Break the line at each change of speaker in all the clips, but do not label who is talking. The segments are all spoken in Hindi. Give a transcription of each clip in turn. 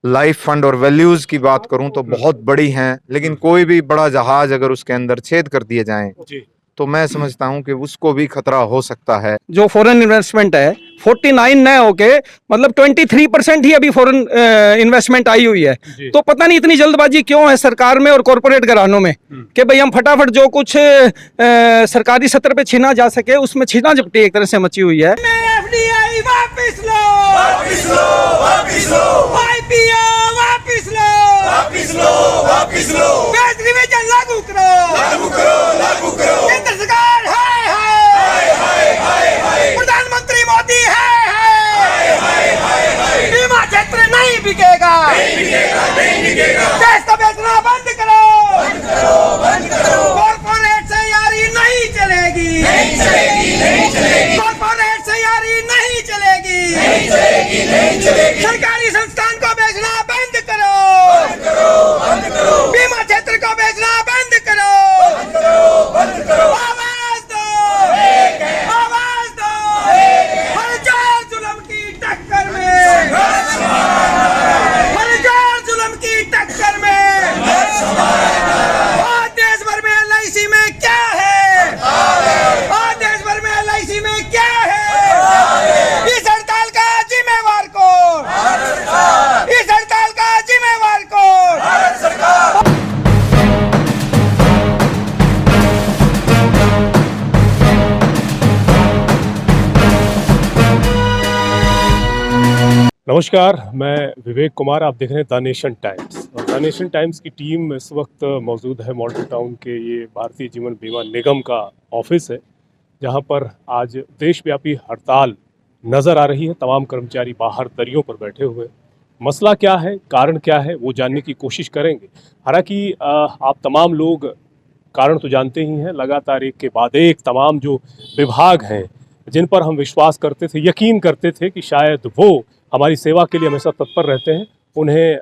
लाइफ फंड और वैल्यूज की बात करूं तो बहुत बड़ी हैं, लेकिन कोई भी बड़ा जहाज अगर उसके अंदर छेद कर दिए जाएं तो मैं समझता हूं कि उसको भी खतरा हो सकता है।
जो फॉरेन इन्वेस्टमेंट है 49 न होके मतलब 23% ही अभी फॉरेन इन्वेस्टमेंट आई हुई है। तो पता नहीं इतनी जल्दबाजी क्यों है सरकार में और कॉरपोरेट घरानों में कि भाई हम फटाफट जो कुछ सरकारी सत्र पे छीना जा सके उसमें छीना झपटी एक तरह से मची हुई है।
एफडीआई वापस लो, वापस लो, वापस लो, आईपीओ वापस लो, वापस लो, वापस लो, वेज रिविजन लागू करो, लागू करो, लागू करो, केंद्र सरकार हाय हाय हाय हाय, प्रधानमंत्री मोदी हाय हाय, बीमा क्षेत्र नहीं बिकेगा, नहीं बिकेगा, नहीं बिकेगा, देश का बेचना बंद करो, बंद करो, बंद करो, कॉर्पोरेट से यारी नहीं चलेगी, नहीं चलेगी, नहीं चलेगी, कॉर्पोरेट से यारी नहीं चलेगी, नहीं चलेगी, नहीं चलेगी, सरकारी संस्थान को बेचना बंद करो, बंद करो, बंद करो, बीमा क्षेत्र को बेचना बंद करो, बंद करो, बंद करो, आवाज दो, आवाज दो, हर जोर जुल्म की टक्कर में, हर जोर जुल्म की टक्कर में, आज देश भर में एलआईसी में क्या है, आज देश भर में एलआईसी में क्या है, इस हड़ताल का जिम्मेवार कौन, इस हड़ताल का जिम्मेवार कौन, भारत सरकार।
नमस्कार, मैं विवेक कुमार। आप देख रहे हैं द नेशन टाइम्स और द नेशन टाइम्स की टीम इस वक्त मौजूद है मॉडल टाउन के ये भारतीय जीवन बीमा निगम का ऑफिस है, जहां पर आज देशव्यापी हड़ताल नज़र आ रही है। तमाम कर्मचारी बाहर दरियों पर बैठे हुए। मसला क्या है, कारण क्या है, वो जानने की कोशिश करेंगे। हालांकि आप तमाम लोग कारण तो जानते ही हैं। लगातार एक के बाद एक तमाम जो विभाग हैं जिन पर हम विश्वास करते थे, यकीन करते थे कि शायद वो हमारी सेवा के लिए हमेशा तत्पर रहते हैं, उन्हें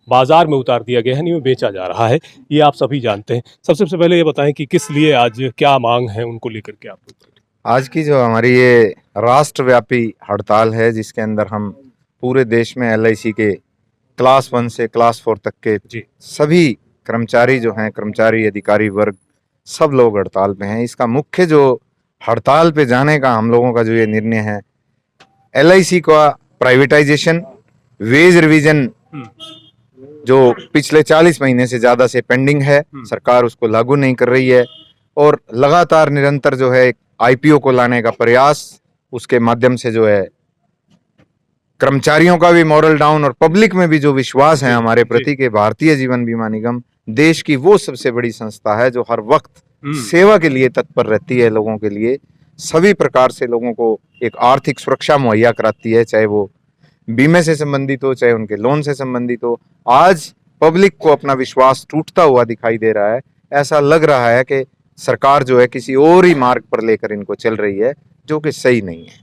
बाजार में उतार दिया गया है, नहीं बेचा जा रहा है। ये आप सभी जानते हैं। सबसे पहले ये बताएं कि किस लिए आज क्या मांग है उनको लेकर के आप लोग।
आज की जो हमारी ये राष्ट्रव्यापी हड़ताल है, जिसके अंदर हम पूरे देश में एलआईसी के क्लास 1 से क्लास 4 तक के सभी कर्मचारी जो हैं, कर्मचारी अधिकारी वर्ग, सब लोग हड़ताल पे हैं। इसका मुख्य जो हड़ताल पे जाने का हम लोगों का जो ये निर्णय है, एलआईसी का प्राइवेटाइजेशन, वेज रिवीजन जो पिछले 40 महीने से ज़्यादा से पेंडिंग है, सरकार उसको लागू नहीं कर रही है, और लगातार निरंतर जो है आईपीओ को लाने का प्रयास, उसके माध्यम से जो है कर्मचारियों का भी मॉरल डाउन और पब्लिक में भी जो विश्वास है हमारे प्रति के भारतीय जीवन बीमा निगम देश की वो सबसे बड़ी संस्था है जो हर वक्त सेवा के लिए तत्पर रहती है, लोगों के लिए सभी प्रकार से लोगों को एक आर्थिक सुरक्षा मुहैया कराती है, चाहे वो बीमे से संबंधित हो, चाहे उनके लोन से संबंधित हो। आज पब्लिक को अपना विश्वास टूटता हुआ दिखाई दे रहा है। ऐसा लग रहा है कि सरकार जो है किसी और ही मार्ग पर लेकर इनको चल रही है, जो कि सही नहीं है।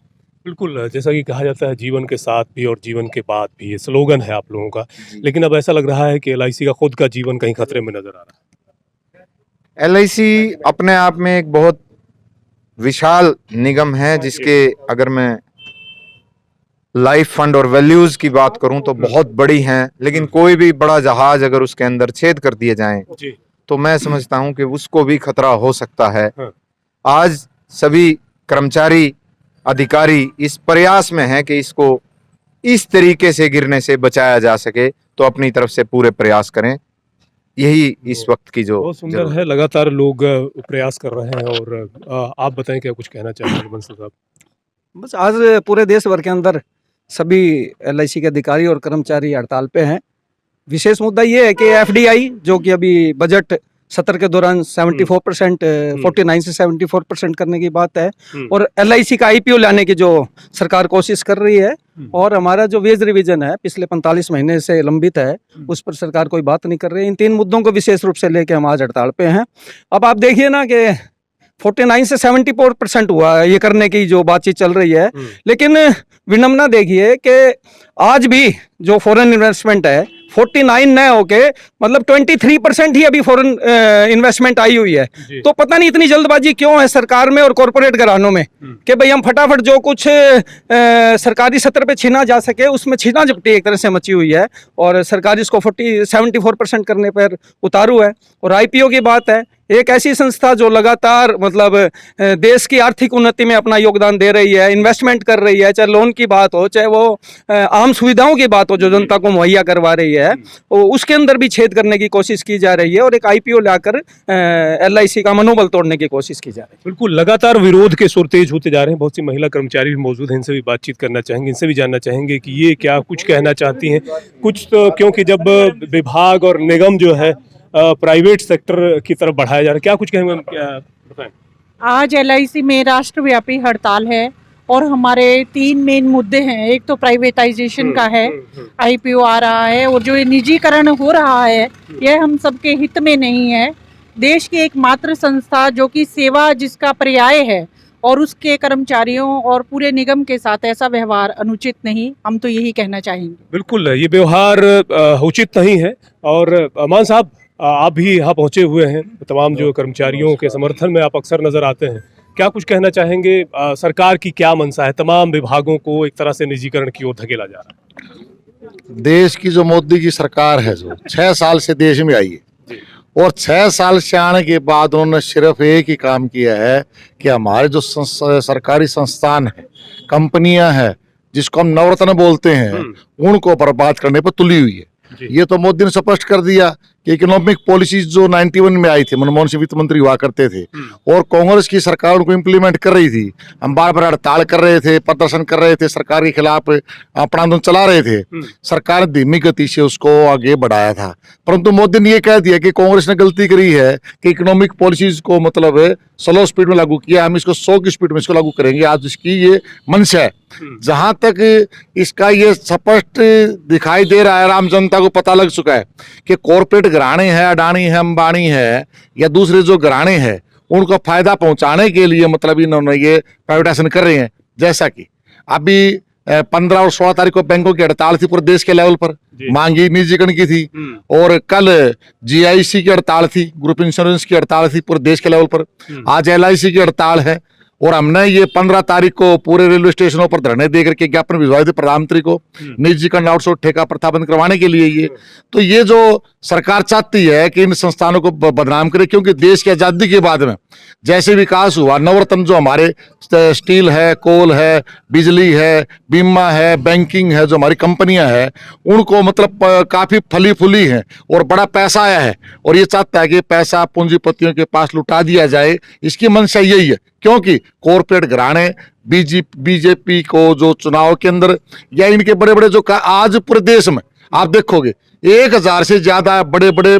बिल्कुल, जैसा कि कहा जाता है जीवन के साथ भी और जीवन के बाद भी, ये स्लोगन है आप लोगों का, लेकिन अब ऐसा लग रहा है कि एलआईसी का खुद का जीवन कहीं खतरे में नजर आ रहा है।
एलआईसी अपने आप में एक बहुत विशाल निगम है, जिसके अगर मैं लाइफ फंड और वैल्यूज की बात करूं तो बहुत बड़ी हैं, लेकिन कोई भी बड़ा जहाज अगर उसके अंदर छेद कर दिए जाएं तो मैं समझता हूं कि उसको भी खतरा हो सकता है। आज सभी कर्मचारी अधिकारी इस प्रयास में हैं कि इसको इस तरीके से गिरने से बचाया जा सके, तो अपनी तरफ से पूरे प्रयास करें। यही इस वक्त की जो
बहुत सुंदर है। लगातार लोग प्रयास कर रहे हैं और आप बताएं क्या कुछ कहना चाहेंगे बंसल साहब।
बस आज पूरे देश भर के अंदर सभी एलआईसी के अधिकारी और कर्मचारी हड़ताल पे हैं। विशेष मुद्दा ये है कि एफडीआई जो कि अभी बजट सत्र के दौरान 74% 49 से 74% करने की बात है, और एलआईसी का आईपीओ लाने की जो सरकार कोशिश कर रही है, और हमारा जो वेज रिवीजन है पिछले 45 महीने से लंबित है, उस पर सरकार कोई बात नहीं कर रही है। इन 3 मुद्दों को विशेष रूप से लेके हम आज हड़ताल पे हैं। अब आप देखिए ना कि 49 से 74% हुआ है ये करने की जो बातचीत चल रही है, लेकिन विडंबना देखिए कि आज भी जो फॉरेन इन्वेस्टमेंट है 49 न होके मतलब 23% ही अभी फॉरेन इन्वेस्टमेंट आई हुई है। तो पता नहीं इतनी जल्दबाजी क्यों है सरकार में और कॉरपोरेट घरानों में कि भाई हम फटाफट जो कुछ सरकारी सत्र पे छीना जा सके उसमें छीना झपटी एक तरह से मची हुई है, और सरकार इसको 74% करने पर उतारू है। और आईपीओ की बात है, एक ऐसी संस्था जो लगातार मतलब देश की आर्थिक उन्नति में अपना योगदान दे रही है, इन्वेस्टमेंट कर रही है, चाहे लोन की बात हो, चाहे वो आम सुविधाओं की बात हो जो जनता को मुहैया करवा रही है, उसके अंदर भी छेद करने की कोशिश की जा रही है और एक आईपीओ लाकर एलआईसी का मनोबल तोड़ने की कोशिश की जा रही है।
बिल्कुल, लगातार विरोध के सुर तेज होते जा रहे हैं। बहुत सी महिला कर्मचारी भी मौजूद हैं, इनसे भी बातचीत करना चाहेंगे, इनसे भी जानना चाहेंगे कि ये क्या कुछ कहना चाहती हैं। कुछ तो क्योंकि जब विभाग और निगम जो है प्राइवेट सेक्टर की तरफ बढ़ाया जा रहा है, क्या कुछ कहेंगे बताएं।
आज एलआईसी में राष्ट्रव्यापी हड़ताल है और हमारे 3 मेन मुद्दे हैं। एक तो प्राइवेटाइजेशन का है, आईपीओ आ रहा है और जो ये निजीकरण हो रहा है यह हम सबके हित में नहीं है। देश की एकमात्र संस्था जो कि सेवा जिसका पर्याय है और उसके कर्मचारियों और पूरे निगम के साथ ऐसा व्यवहार अनुचित नहीं, हम तो यही कहना चाहेंगे।
बिल्कुल, ये व्यवहार उचित नहीं है। और अमान साहब, आप भी यहाँ पहुँचे हुए हैं, तमाम जो कर्मचारियों के समर्थन में आप अक्सर नजर आते हैं, क्या कुछ कहना चाहेंगे? सरकार की क्या मंशा है? तमाम विभागों को एक तरह से निजीकरण की ओर धकेला जा रहा है।
देश की जो मोदी की सरकार है जो 6 साल से देश में आई है और 6 साल से आने के बाद उन्होंने सिर्फ एक ही काम किया है कि हमारे जो सरकारी संस्थान है, कंपनियां हैं, जिसको हम नवरत्न बोलते हैं, उनको बर्बाद करने पर तुली हुई है। ये तो मोदी ने स्पष्ट कर दिया कि इकोनॉमिक पॉलिसीज जो 91 में आई थी, मनमोहन सिंह वित्त मंत्री हुआ करते थे और कांग्रेस की सरकार उनको इम्प्लीमेंट कर रही थी। हम बार बार हड़ताल कर रहे थे, प्रदर्शन कर रहे थे, सरकार के खिलाफ अपना आंदोलन चला रहे थे। सरकार ने धीमी गति से उसको आगे बढ़ाया था, परंतु मोदी ने ये कह दिया कि कांग्रेस ने गलती करी है कि इकोनॉमिक पॉलिसीज को मतलब स्लो स्पीड में लागू किया, हम इसको 100 की स्पीड में इसको लागू करेंगे। आज इसकी ये मंशा है। जहां तक इसका ये स्पष्ट दिखाई दे रहा है, आम जनता को पता लग चुका है कि कॉर्पोरेट घराने हैं, अडानी है, अंबानी है या दूसरे जो घराने हैं, उनको फायदा पहुंचाने के लिए मतलब इन्होंने ये प्राइवेटाइजेशन कर रहे हैं। जैसा कि अभी 15 और 16 तारीख को बैंकों की हड़ताल थी पूरे देश के लेवल पर, मांगी निजीकरण की थी, और कल जीआईसी की हड़ताल थी, ग्रुप इंश्योरेंस की हड़ताल थी पूरे देश के लेवल पर। आज एलआईसी की हड़ताल है और हमने ये 15 तारीख को पूरे रेलवे स्टेशनों पर धरने देकर के ज्ञापन भिजवाए थे प्रधानमंत्री को, निजीकरण आउटसोर्स ठेका प्रथा बंद करवाने के लिए। ये तो ये जो सरकार चाहती है कि इन संस्थानों को बदनाम करे, क्योंकि देश की आजादी के बाद में जैसे विकास हुआ, नवरत्न जो हमारे स्टील है, कोल है, बिजली है, बीमा है, बैंकिंग है, जो हमारी कंपनियां हैं, उनको मतलब काफी फली फूली है और बड़ा पैसा आया है और ये चाहता है कि पैसा पूंजीपतियों के पास लुटा दिया जाए। इसकी मंशा यही है, क्योंकि कॉर्पोरेट घराने बीजेपी को जो चुनाव के अंदर या इनके बड़े बड़े जो आज पूरे देश में आप देखोगे 1000 से ज्यादा बड़े बड़े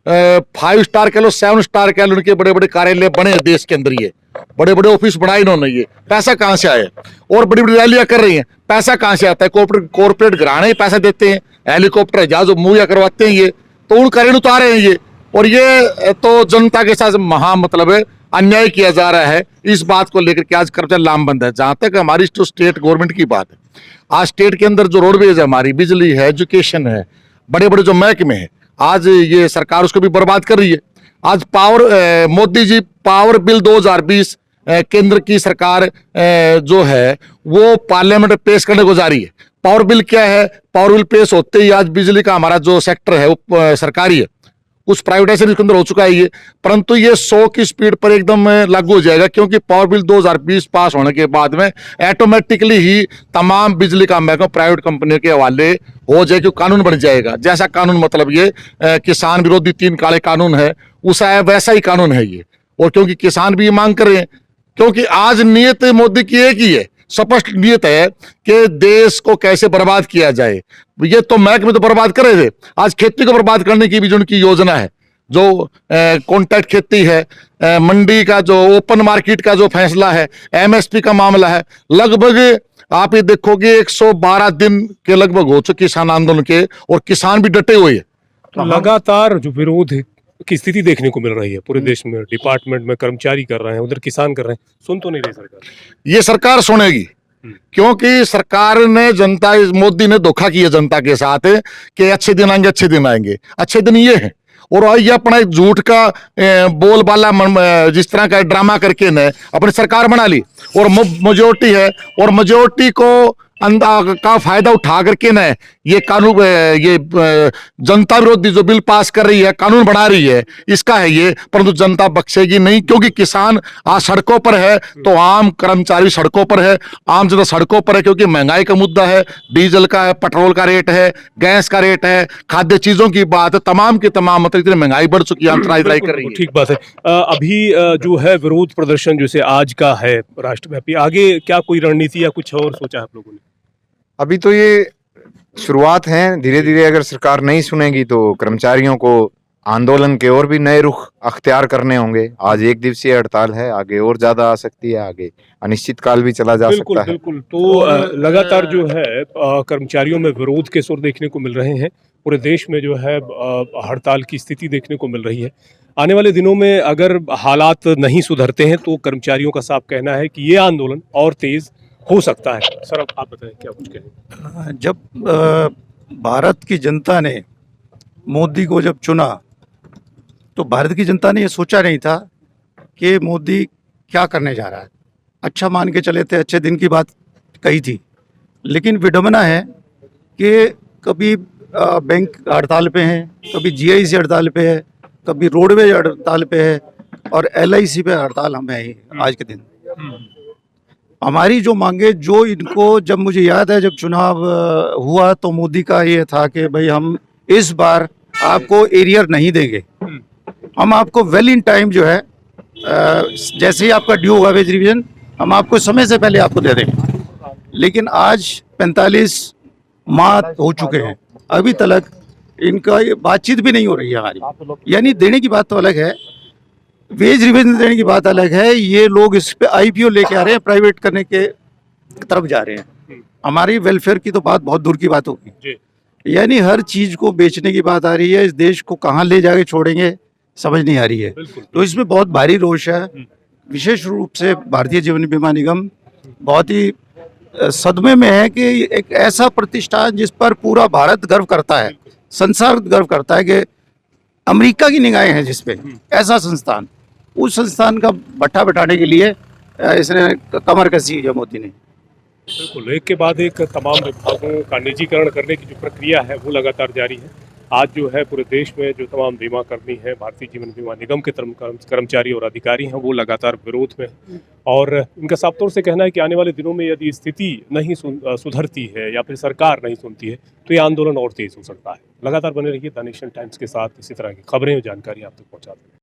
5 स्टार कह लो, 7 स्टार कह लो, उनके बड़े बड़े कार्यालय बने हैं देश के अंदर। ये बड़े बड़े ऑफिस बनाए इन्होंने। ये पैसा कहां से आया? और बड़ी बड़ी रैलियां कर रही हैं, पैसा कहां से आता है? कॉर्पोरेट घराने ही पैसा देते हैं, हेलीकॉप्टर जहाज मुहैया करवाते हैं, ये तो उन कार्य उतारे हैं ये। और ये तो जनता के साथ महा मतलब है अन्याय किया जा रहा है। इस बात को लेकर के आज कर्मचारी लामबंद है। जहां तक हमारी जो स्टेट गवर्नमेंट की बात है, आज स्टेट के अंदर जो रोडवेज है, हमारी बिजली है, एजुकेशन है, बड़े बड़े जो महकमे हैं, आज ये सरकार उसको भी बर्बाद कर रही है। आज मोदी जी पावर बिल 2020 केंद्र की सरकार जो है वो पार्लियामेंट में पेश करने को जा रही है। पावर बिल क्या है? पावर बिल पेश होते ही आज बिजली का हमारा जो सेक्टर है वो सरकारी है, कुछ प्राइवेटाइजेशन इसके अंदर हो चुका है ये, परंतु ये 100 की स्पीड पर एकदम लागू हो जाएगा, क्योंकि पावर बिल 2020 पास होने के बाद में ऑटोमेटिकली ही तमाम बिजली का महकमा प्राइवेट कंपनियों के हवाले हो जाएगा, कानून बन जाएगा। जैसा कानून मतलब ये किसान विरोधी 3 काले कानून है, उसा है वैसा ही कानून है ये। और क्योंकि किसान भी ये मांग कर रहे हैं, क्योंकि आज नियत मोदी की एक ही है, स्पष्ट नियत है कि देश को कैसे बर्बाद किया जाए। ये तो महकमे तो बर्बाद कर रहे थे, आज खेती को बर्बाद करने की भी जो उनकी योजना है, जो कॉन्ट्रैक्ट खेती है, मंडी का जो ओपन मार्केट का जो फैसला है, एमएसपी का मामला है, लगभग आप ये देखोगे 112 दिन के लगभग हो चुके किसान आंदोलन के, और किसान भी डटे हुए हैं।
तो लगातार जो विरोध की स्थिति देखने को मिल रही है पूरे देश में, डिपार्टमेंट में कर्मचारी कर रहे हैं, उधर किसान कर रहे हैं, सुन तो नहीं रही सरकार।
ये सरकार सुनेगी, क्योंकि सरकार ने मोदी ने धोखा किया जनता के साथ कि अच्छे दिन आएंगे, अच्छे दिन आएंगे। अच्छे दिन ये हैं, और ये अपना एक झूठ का बोलबाला जिस तरह का ड्रामा करके ने अपनी सरकार बना ली, और मेजोरिटी है, और मेजोरिटी को का फायदा उठा करके न ये कानून, ये जनता विरोधी जो बिल पास कर रही है, कानून बना रही है, इसका है ये। परंतु जनता बख्शेगी नहीं, क्योंकि किसान आज सड़कों पर है, तो आम कर्मचारी सड़कों पर है, आम जनता सड़कों पर है, क्योंकि महंगाई का मुद्दा है, डीजल का है, पेट्रोल का रेट है, गैस का रेट है, खाद्य चीजों की बात है, तमाम की तमाम, मतलब इतनी महंगाई बढ़ चुकी है, त्राई कर रही है।
ठीक बात है। अभी जो है विरोध प्रदर्शन जैसे आज का है राष्ट्रव्यापी, आगे क्या कोई रणनीति या कुछ और सोचा है आप लोगों ने?
अभी तो ये शुरुआत है, धीरे धीरे अगर सरकार नहीं सुनेगी तो कर्मचारियों को आंदोलन के और भी नए रुख अख्तियार करने होंगे। आज एक दिवसीय हड़ताल है, आगे और ज्यादा आ सकती है, आगे अनिश्चित काल भी चला जा सकता है।
बिल्कुल। तो लगातार जो है कर्मचारियों में विरोध के सुर देखने को मिल रहे हैं, पूरे देश में जो है हड़ताल की स्थिति देखने को मिल रही है। आने वाले दिनों में अगर हालात नहीं सुधरते हैं तो कर्मचारियों का साफ कहना है कि ये आंदोलन और तेज हो सकता है। सर अब आप बताएं क्या कुछ कहें?
जब भारत की जनता ने मोदी को जब चुना, तो भारत की जनता ने ये सोचा नहीं था कि मोदी क्या करने जा रहा है। अच्छा मान के चले थे, अच्छे दिन की बात कही थी, लेकिन विडंबना है कि कभी बैंक हड़ताल पे हैं, कभी जीआईसी हड़ताल पे है, कभी रोडवेज हड़ताल पे है, और एलआईसी पे हड़ताल हम हैं आज के दिन। हमारी जो मांगे, जो इनको, जब मुझे याद है जब चुनाव हुआ तो मोदी का ये था कि भाई हम इस बार आपको एरियर नहीं देंगे, हम आपको वेल इन टाइम जो है जैसे ही आपका ड्यू होगा वेज रिवीजन, हम आपको समय से पहले आपको दे देंगे। लेकिन आज 45 माह हो चुके हैं, अभी तक इनका ये बातचीत भी नहीं हो रही है हमारी। यानी देने की बात तो अलग है, वेज रिवीजन देने की बात अलग है, ये लोग इस पे आईपीओ लेके आ रहे हैं, प्राइवेट करने के तरफ जा रहे हैं। हमारी वेलफेयर की तो बात बहुत दूर की बात होगी, यानी हर चीज को बेचने की बात आ रही है। इस देश को कहाँ ले जाके छोड़ेंगे समझ नहीं आ रही है। तो इसमें बहुत भारी रोष है। विशेष रूप से भारतीय जीवन बीमा निगम बहुत ही सदमे में है कि एक ऐसा प्रतिष्ठान जिस पर पूरा भारत गर्व करता है, संसार गर्व करता है, कि अमेरिका की निगाहें हैं जिस पे, ऐसा संस्थान, उस संस्थान का भट्ठा बैठाने के लिए इसने कमर कसी है मोदी ने।
बिल्कुल, एक के बाद एक तमाम विभागों का निजीकरण करने की जो प्रक्रिया है वो लगातार जारी है। आज जो है पूरे देश में जो तमाम बीमा कर्मी हैं, भारतीय जीवन बीमा निगम के कर्मचारी और अधिकारी हैं, वो लगातार विरोध में हैं, और इनका साफ तौर से कहना है कि आने वाले दिनों में यदि स्थिति नहीं सुधरती है या फिर सरकार नहीं सुनती है तो ये आंदोलन और तेज हो सकता है। लगातार बने रहिए द नेशन टाइम्स के साथ, इसी तरह की खबरें और जानकारी आप तक पहुँचाते हैं।